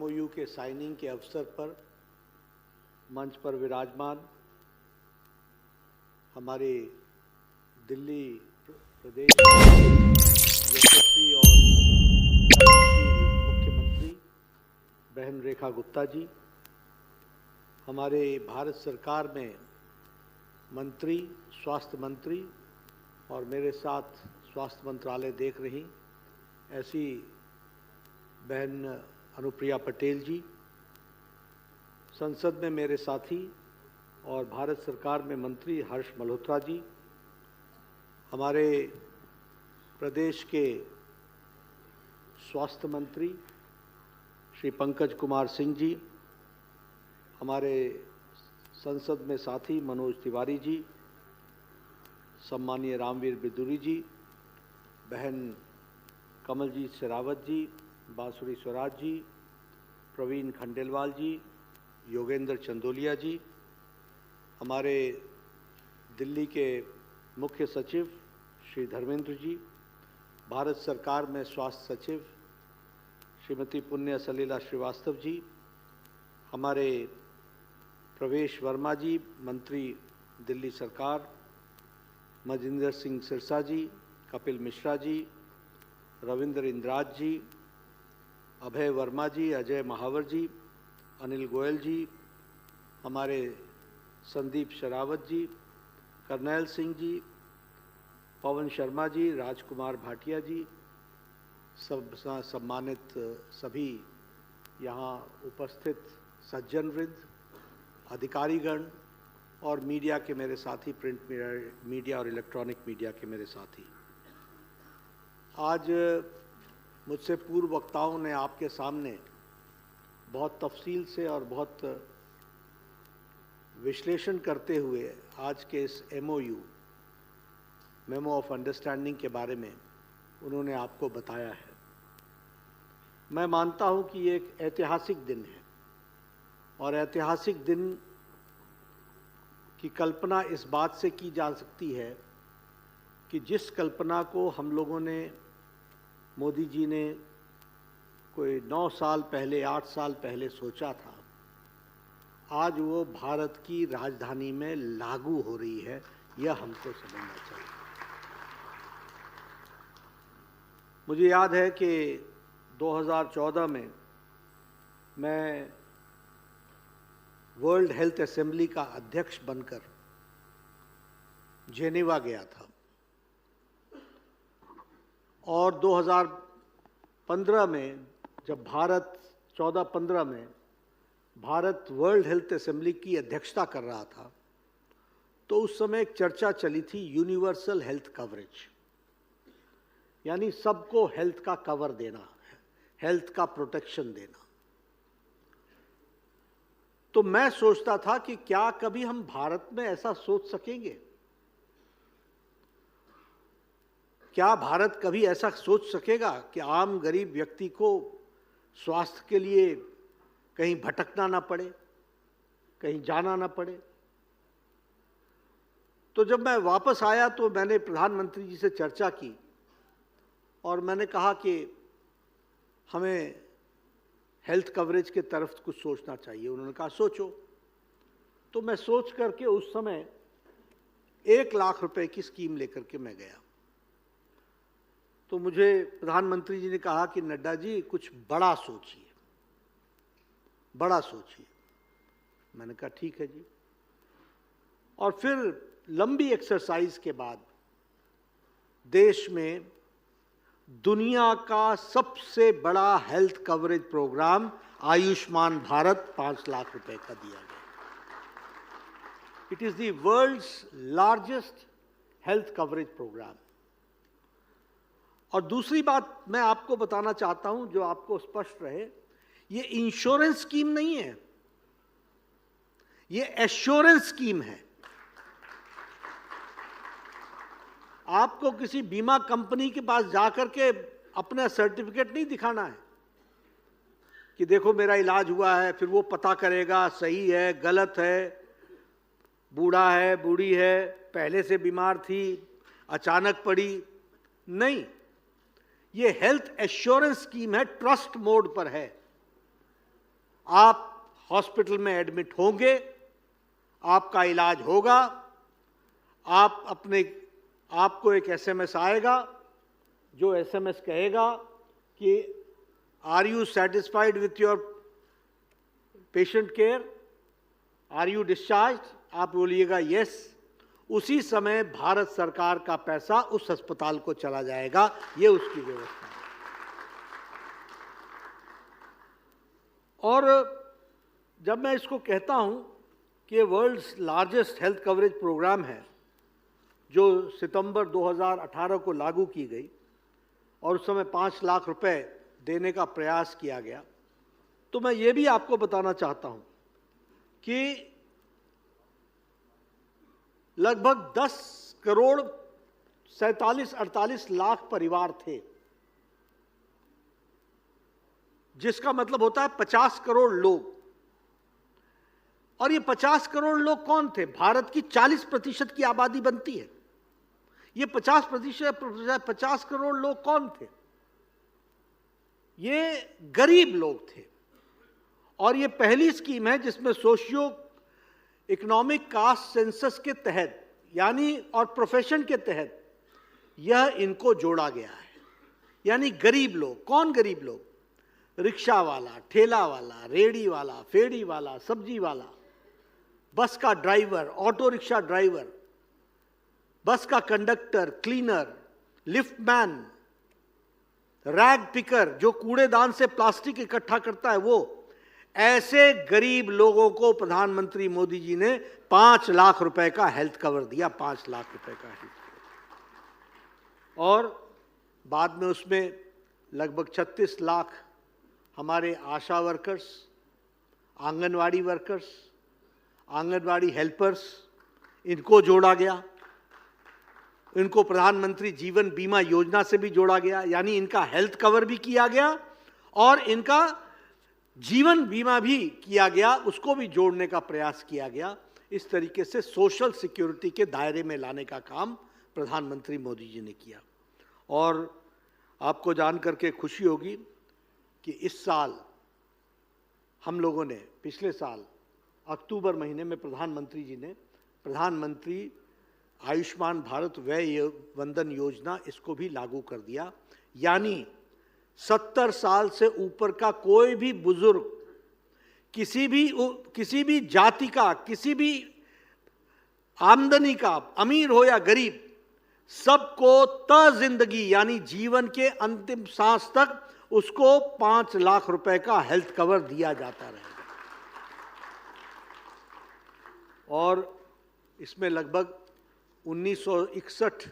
MOU के signing के अवसर पर मंच पर विराजमान हमारे दिल्ली प्रदेश यशस्वी और मुख्यमंत्री बहन रेखा गुप्ता जी, हमारे भारत सरकार में मंत्री, स्वास्थ्य मंत्री और मेरे साथ स्वास्थ्य मंत्रालय देख रही ऐसी बहन अनुप्रिया पटेल जी, संसद में मेरे साथी और भारत सरकार में मंत्री हर्ष मल्होत्रा जी, हमारे प्रदेश के स्वास्थ्य मंत्री श्री पंकज कुमार सिंह जी, हमारे संसद में साथी मनोज तिवारी जी, सम्मानीय रामवीर बिदुरी जी, बहन कमलजीत शेरावत जी, बांसुरी स्वराज जी, प्रवीण खंडेलवाल जी, योगेंद्र चंदोलिया जी, हमारे दिल्ली के मुख्य सचिव श्री धर्मेंद्र जी, भारत सरकार में स्वास्थ्य सचिव श्रीमती पुण्य सलीला श्रीवास्तव जी, हमारे प्रवेश वर्मा जी, मंत्री दिल्ली सरकार, मजिंदर सिंह सिरसा जी, कपिल मिश्रा जी, रविंद्र इंद्राज जी, अभय वर्मा जी, अजय महावर जी, अनिल गोयल जी, हमारे संदीप शेरावत जी, करनैल सिंह जी, पवन शर्मा जी, राजकुमार भाटिया जी, सब सम्मानित सभी यहाँ उपस्थित सज्जन वृंद, अधिकारीगण और मीडिया के मेरे साथी, प्रिंट मीडिया और इलेक्ट्रॉनिक मीडिया के मेरे साथी, आज मुझसे पूर्व वक्ताओं ने आपके सामने बहुत तफसील से और बहुत विश्लेषण करते हुए आज के इस एमओयू, मेमो ऑफ अंडरस्टैंडिंग के बारे में उन्होंने आपको बताया है। मैं मानता हूं कि ये एक ऐतिहासिक दिन है और ऐतिहासिक दिन की कल्पना इस बात से की जा सकती है कि जिस कल्पना को हम लोगों ने, मोदी जी ने कोई 9 साल पहले, 8 साल पहले सोचा था, आज वो भारत की राजधानी में लागू हो रही है। यह हमको समझना चाहिए। मुझे याद है कि 2014 में मैं वर्ल्ड हेल्थ असेंबली का अध्यक्ष बनकर जेनेवा गया था और 2015 में जब भारत 14-15 में भारत वर्ल्ड हेल्थ असेंबली की अध्यक्षता कर रहा था तो उस समय एक चर्चा चली थी यूनिवर्सल हेल्थ कवरेज, यानी सबको हेल्थ का कवर देना, हेल्थ का प्रोटेक्शन देना। तो मैं सोचता था कि क्या कभी हम भारत में ऐसा सोच सकेंगे? क्या भारत कभी ऐसा सोच सकेगा कि आम गरीब व्यक्ति को स्वास्थ्य के लिए कहीं भटकना ना पड़े, कहीं जाना ना पड़े? तो जब मैं वापस आया तो मैंने प्रधानमंत्री जी से चर्चा की और मैंने कहा कि हमें हेल्थ कवरेज के तरफ कुछ सोचना चाहिए। उन्होंने कहा सोचो। तो मैं सोच करके उस समय 1 लाख रुपए की स्कीम लेकर के मैं गया। तो मुझे प्रधानमंत्री जी ने कहा कि नड्डा जी कुछ बड़ा सोचिए, बड़ा सोचिए। मैंने कहा ठीक है जी। और फिर लंबी एक्सरसाइज के बाद देश में दुनिया का सबसे बड़ा health coverage programme Ayushman Bharat 5 lakh रुपए का दिया गया। It is the world's largest health coverage programme. और दूसरी बात मैं आपको बताना चाहता हूं जो आपको स्पष्ट रहे, ये इंश्योरेंस स्कीम नहीं है, ये एश्योरेंस स्कीम है। आपको किसी बीमा कंपनी के पास जाकर के अपना सर्टिफिकेट नहीं दिखाना है कि देखो मेरा इलाज हुआ है, फिर वो पता करेगा सही है, गलत है, बूढ़ा है, बूढ़ी है, पहले से बीमार थी, अचानक पड़ी। नहीं, ये हेल्थ एश्योरेंस स्कीम है, ट्रस्ट मोड पर है। आप हॉस्पिटल में एडमिट होंगे, आपका इलाज होगा, आपको एक एसएमएस आएगा जो एसएमएस कहेगा कि are you satisfied with your patient care, are you discharge, आप बोलिएगा यस। उसी समय भारत सरकार का पैसा उस अस्पताल को चला जाएगा। ये उसकी व्यवस्था है। और जब मैं इसको कहता हूं कि ये world's largest health coverage programme है जो सितंबर 2018 को लागू की गई और उस समय 5 लाख रुपए देने का प्रयास किया गया, तो मैं ये भी आपको बताना चाहता हूं कि लगभग 10 करोड़ 47-48 लाख परिवार थे, जिसका मतलब होता है 50 करोड़ लोग। और ये 50 करोड़ लोग कौन थे? भारत की 40% की आबादी बनती है। ये 50 करोड़ लोग कौन थे? ये गरीब लोग थे। और ये पहली स्कीम है जिसमें सोशियो इकोनॉमिक कास्ट सेंसस के तहत यानी और प्रोफेशन के तहत यह इनको जोड़ा गया है। यानी गरीब लोग। कौन गरीब लोग? रिक्शा वाला, ठेला वाला, रेड़ी वाला, फेड़ी वाला, सब्जी वाला, बस का ड्राइवर, ऑटो रिक्शा ड्राइवर, बस का conductor, cleaner, liftman, rag picker जो कूड़ेदान से प्लास्टिक इकट्ठा करता है, वो ऐसे गरीब लोगों को प्रधानमंत्री मोदी जी ने 5 लाख रुपए का हेल्थ कवर दिया। 5 लाख रुपए का हेल्थ कवर। और बाद में उसमें लगभग 36 लाख हमारे ASHA workers, anganwadi workers, anganwadi helpers, इनको जोड़ा गया। इनको प्रधानमंत्री जीवन बीमा योजना से भी जोड़ा गया। यानी इनका हेल्थ कवर भी किया गया और इनका जीवन बीमा भी किया गया, उसको भी जोड़ने का प्रयास किया गया। इस तरीके से सोशल सिक्योरिटी के दायरे में लाने का काम प्रधानमंत्री मोदी जी ने किया। और आपको जान करके खुशी होगी कि इस साल हम लोगों ने, पिछले साल अक्टूबर महीने में प्रधानमंत्री जी ने प्रधानमंत्री आयुष्मान भारत व्यय वंदन योजना, इसको भी लागू कर दिया। यानी 70 साल से ऊपर का कोई भी बुजुर्ग, किसी भी जाति का, किसी भी आमदनी का, अमीर हो या गरीब, सबको जिंदगी यानी जीवन के अंतिम सांस तक उसको 5 लाख रुपए का हेल्थ कवर दिया जाता रहेगा। और इसमें लगभग 1961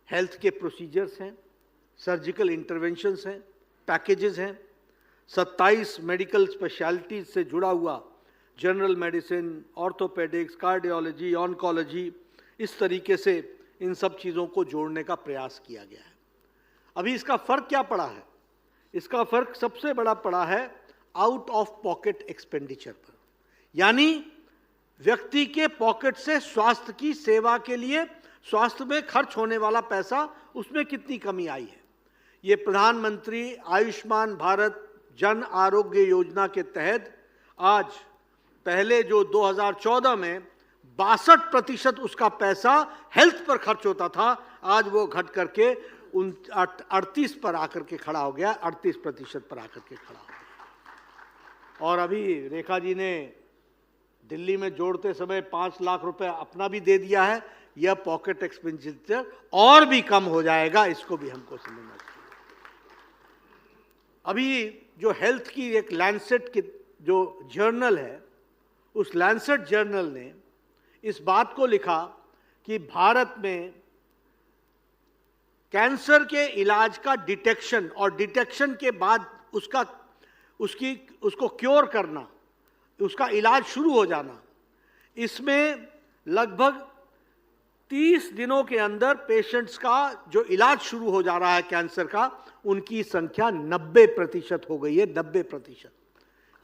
हेल्थ के प्रोसीजर्स हैं, सर्जिकल इंटरवेंशंस हैं, पैकेजेस हैं, 27 मेडिकल स्पेशलिटीज से जुड़ा हुआ general medicine, orthopaedics, cardiology, oncology, इस तरीके से इन सब चीज़ों को जोड़ने का प्रयास किया गया है। अभी इसका फ़र्क क्या पड़ा है? इसका फ़र्क सबसे बड़ा पड़ा है आउट ऑफ पॉकेट एक्सपेंडिचर पर। यानी व्यक्ति के पॉकेट से स्वास्थ्य की सेवा के लिए, स्वास्थ्य में खर्च होने वाला पैसा, उसमें कितनी कमी आई है। ये प्रधानमंत्री आयुष्मान भारत जन आरोग्य योजना के तहत आज, पहले जो 2014 में 62% उसका पैसा हेल्थ पर खर्च होता था, आज वो घट करके 38 पर आकर के खड़ा हो गया, 38% पर आकर के खड़ा हो गया। और अभी रेखा जी ने दिल्ली में जोड़ते समय 5 लाख रुपए अपना भी दे दिया है। यह पॉकेट एक्सपेंडिचर और भी कम हो जाएगा, इसको भी हमको समझना चाहिए। अभी जो हेल्थ की एक लैंसेट की जो जर्नल है, उस लैंसेट जर्नल ने इस बात को लिखा कि भारत में कैंसर के इलाज का डिटेक्शन और डिटेक्शन के बाद उसको क्योर करना, उसका इलाज शुरू हो जाना, इसमें लगभग 30 दिनों के अंदर पेशेंट्स का जो इलाज शुरू हो जा रहा है कैंसर का, उनकी संख्या 90% हो गई है। 90%।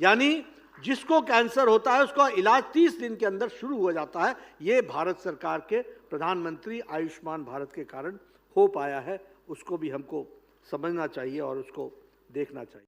यानी जिसको कैंसर होता है उसका इलाज 30 दिन के अंदर शुरू हो जाता है। ये भारत सरकार के प्रधानमंत्री आयुष्मान भारत के कारण हो पाया है। उसको भी हमको समझना चाहिए और उसको देखना चाहिए।